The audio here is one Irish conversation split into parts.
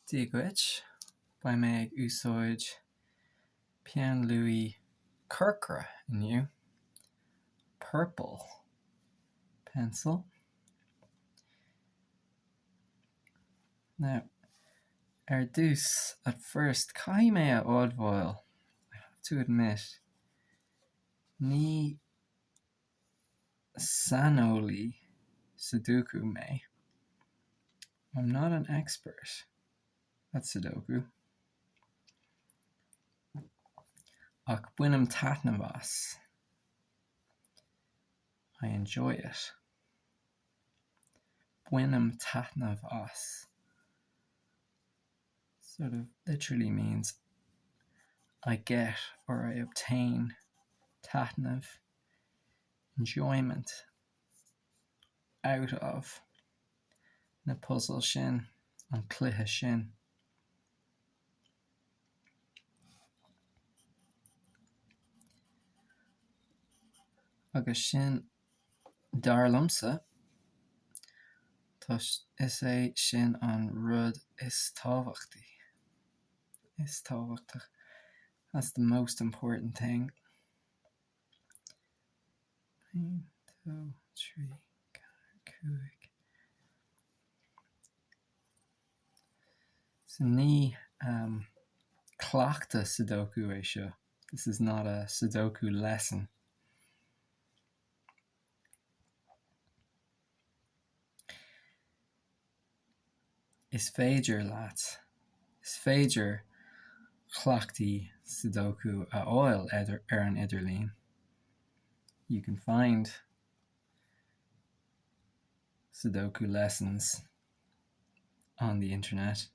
Díagwit, by meg úsáid Pian Louis Kirkra inniu, purple pencil. Now, dús at first, cai me a oddfoil, I have to admit, ní sanoli Sudoku me. I'm not an expert at Sudoku. Ach buinem tatnavas. I enjoy it. Buinem tatnavas sort of literally means I get or I obtain tatnav, enjoyment out of na Puzal sin an cluiche sin. Agus sin darlumsa is é sin an rud is tábhachtaí. Is tábhachtach. That's the most important thing. 1, 2, 3, 4, 5. So ní cleachta Sudoku é seo. This is not a Sudoku lesson. Is féidir leat. Is féidir cleachtaí Sudoku a fháil an idirlín. You can find Sudoku lessons on the internet.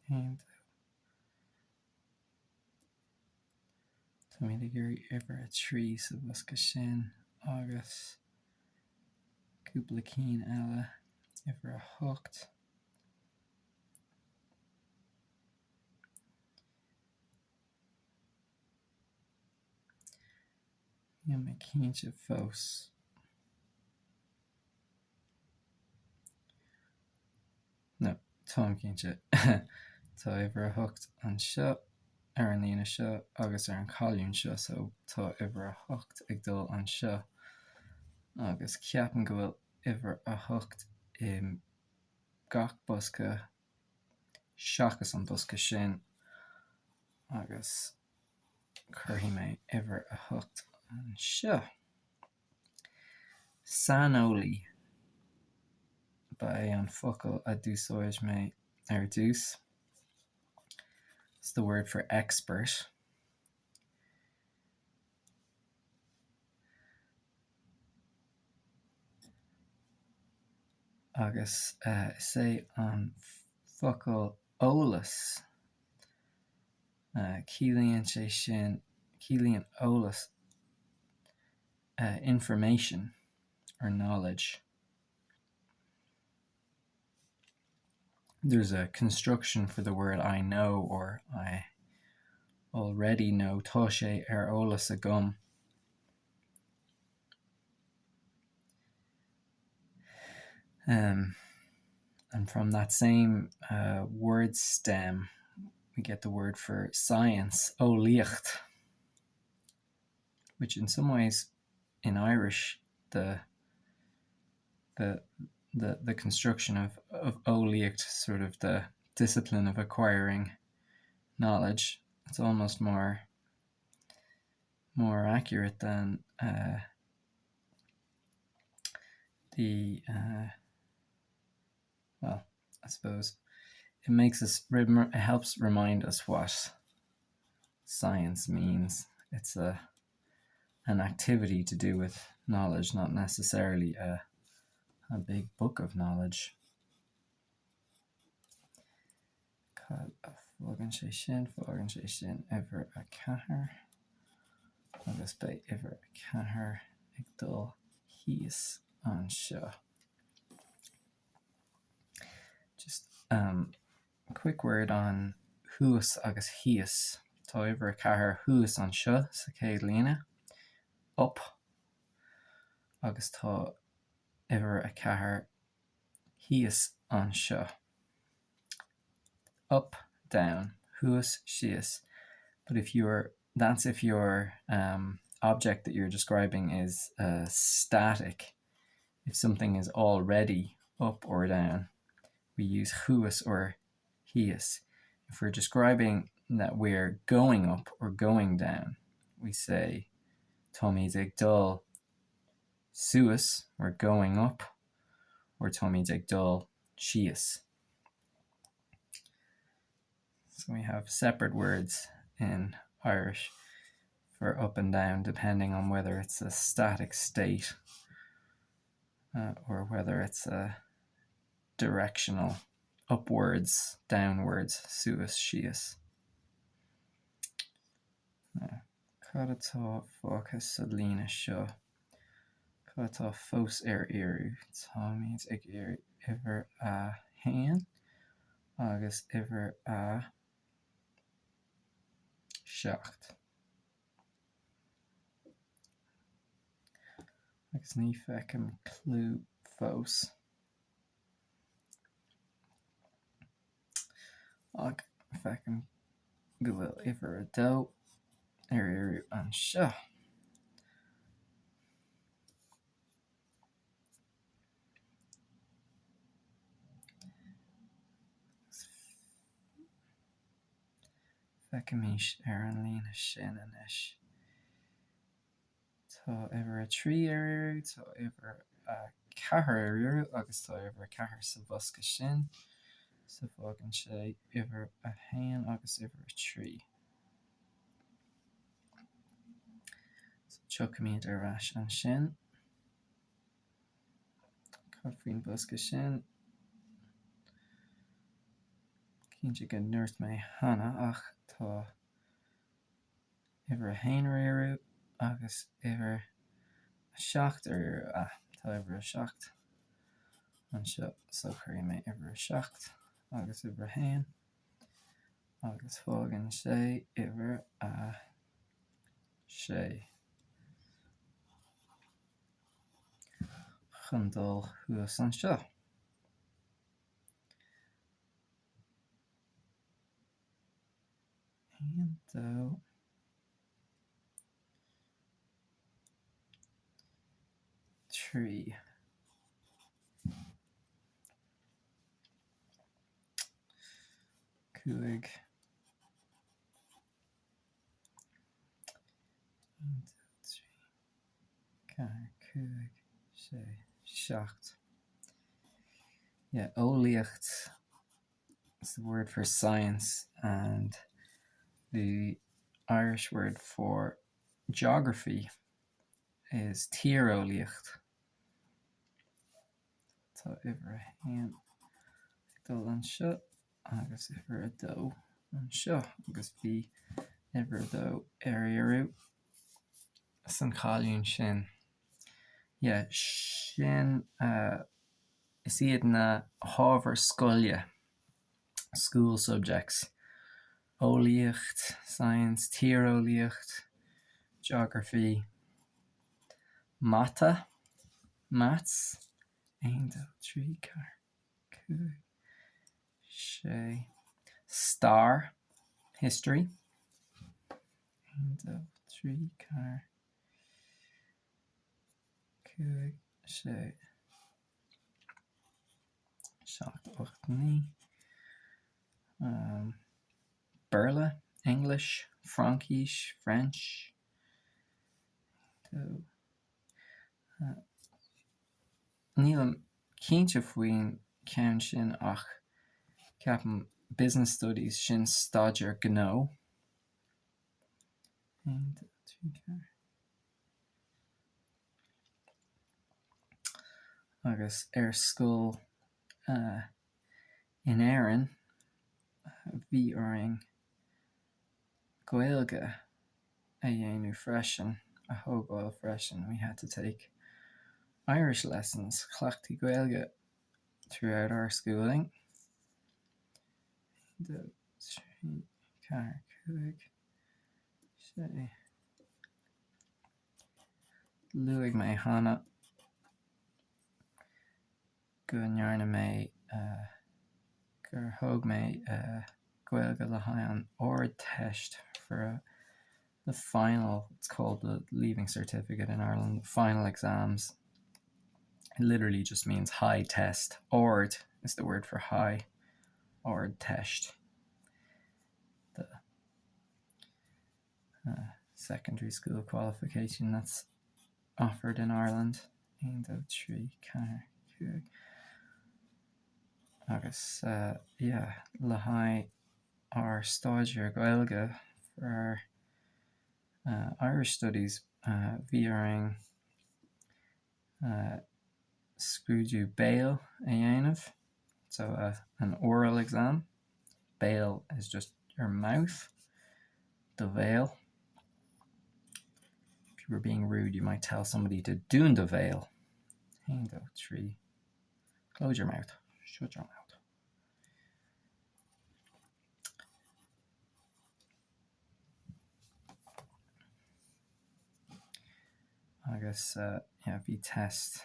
And tá mí gur iver a trí sa bhosca sin agus cúpla cín eile iver a hocht. Ní me cainte fós. No, tá cainte. Tá iver a hocht an seo an lína seo agus an cáiliún seo, so tá iver a hocht ag dul an seo. Agus ceapan go bhfuil iver a hocht gach bosca seachas an bosca sin agus chuirfí mé iver a hocht an seo. Sanolí ba é an focail a dúsáid mé dús. It's the word for expert. Agus sé an focail ólas. Cílíonn sé sin, cílíonn ólas information or knowledge. There's a construction for the word I know or I already know. Tá sé ólas a gum. And from that same word stem, we get the word for science, ólíocht, which in some ways, in Irish, the construction of ólíocht, sort of the discipline of acquiring knowledge, it's almost more accurate than well, I suppose it helps remind us what science means. It's an activity to do with knowledge, not necessarily a big book of knowledge. Fágann sé sin iver a chathair agus ba iver a chathair ag dul híos an seo. Just a quick word on huas agus híos. Tá iver a chathair huas an seo sa chéad líne. Up. agus tá iver a cethair híos an seo. Up, down, huas, síos. But if your object that you're describing is static, if something is already up or down, we use huas or híos. If we're describing that we're going up or going down, we say Tommy's ag dul suas, we're going up, or Tommy's ag dul síos. So we have separate words in Irish for up and down depending on whether it's a static state or whether it's a directional, upwards, downwards, suas, síos. Cad atá fócas sa líne seo? Cad atá fós iarú? Táimid ag iver a mheán agus iver a seacht. Agus ní feicim clú fós. Ag feicim go bhfuil iver a dó iarú an seo. Feicimís an líne sin inis. Tá iver a trí iarú, tá iver a cethair iarú, agus tá iver a cethair sa bhosca sin. So fágann sé iver a mheán agus iver a trí. So tuacamíd ar ais an sin. Cad faoin bosca sin. Cínte go nuirt mheánna ach tá iver a mheán iarú agus iver a seacht iarú. Tá iver a seacht an seo, so chuirí mé iver a seacht agus iver a mheán agus fágann sé iver a sé. Chun dul huas an seo. Aon, dó, trí. Cúig. Aon, dó, trí. Ceathair, cúig, sé, seacht. Yeah, ólaíocht is the word for science, and the Irish word for geography is tíreolaíocht. Tá iver a mheán dul an seo agus iver a dó an seo agus bhí iver a dó iarú san chailún sin. Yeah, sin is iad na hábhar scoile, school subjects. Ólaíocht, science, tíreolaíocht, geography, maths, aon, dó, trí, ceathair, cúig, sé. Star, history, aon, dó, trí, ceathair, cúig, sé. Seacht, ocht, ní. Berla, English, Frankish, French. Nílam cainte faoin ceann sin ach ceapan business studies sin staidir gnó. Aon, dó, trí, ceathair. Agus ar scoil in Éireann bhí orainn Gaeilge a dhéanamh freisin, a thógáil freisin. We had to take Irish lessons, clachtaí Gaeilge, throughout our schooling. Dó, trí, ceathair, cúig, sé. Luaigh mheánna go nearna mé gur thug mé Gaeilge le haigh or test for the final, it's called the Leaving Certificate in Ireland, the final exams. It literally just means high test. Ord is the word for high. Ord test. The secondary school qualification that's offered in Ireland. 1, 2, 3, 4, 5. Agus, le haigh our Stáidéir Gaeilge for Irish studies, bhí Dún Do Bhéal a dhéanamh. So an oral exam. Bhéal is just your mouth. Do Bhéal. If you were being rude, you might tell somebody to Dún Do Bhéal. 1, 2, 3. Close your mouth. Shut your mouth. Agus, bhí test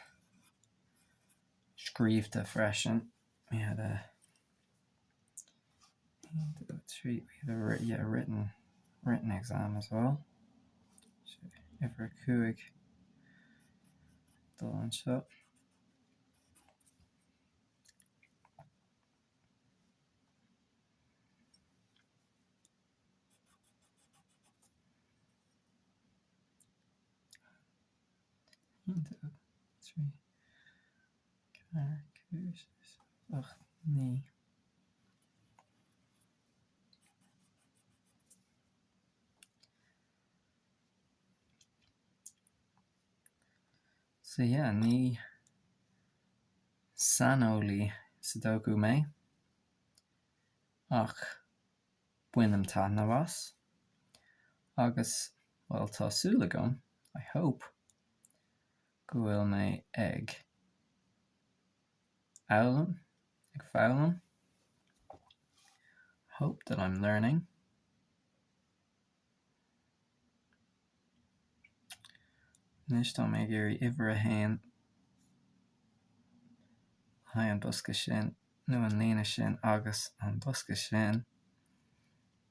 scríbhte freisin. We had a 1, 2, 3. We had a written exam as well. So, every cúig dul an seo. One, 2, 3, 4, 5, 6, 8, 9. So ní sanolí Sudoku mé, ach buinem nathanna was. Agus, well, tásúla agam, I hope, go bhfuil mé ag fabhlam. Hope that I'm learning. Nis tá mé géirí uimhir a hain an bosca sin, nó an líne sin agus an bosca sin,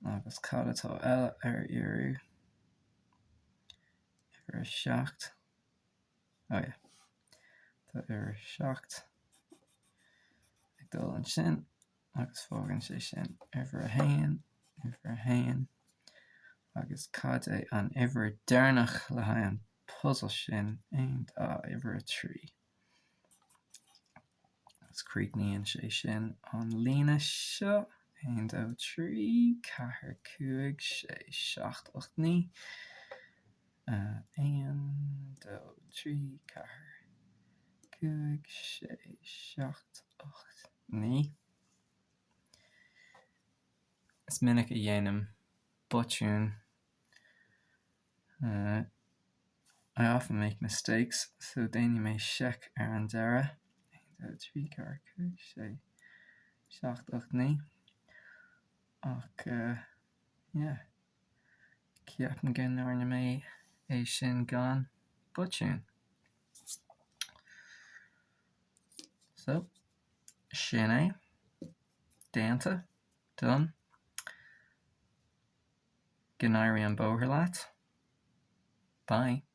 agus cad atá eile iarú uimhir a 7. Oh yeah. Tá uimhir 7 ag dul an sin, agus fágann sé sin uimhir a hain, agus cad é an uimhir dearnach le haigh an Puzal sin 1, 2, uimhir 3. Agus críochnaíonn sé sin an líne seo 1, 2, 3, 4, 5, 6, 7, 8, 9. 1, 2, 3, 4, 5, 6, 7, 8, 9. Is minic a dhéanam botún. I often make mistakes, so déanaí mé check ar an dara. 1, 2, 3, 4, 5, 6, 7, 8, 9. Ach, ceapan gin nuair na mé é sin gan botún. So, sin é, déanta, done. Gnairi an bóthar leat. Bye.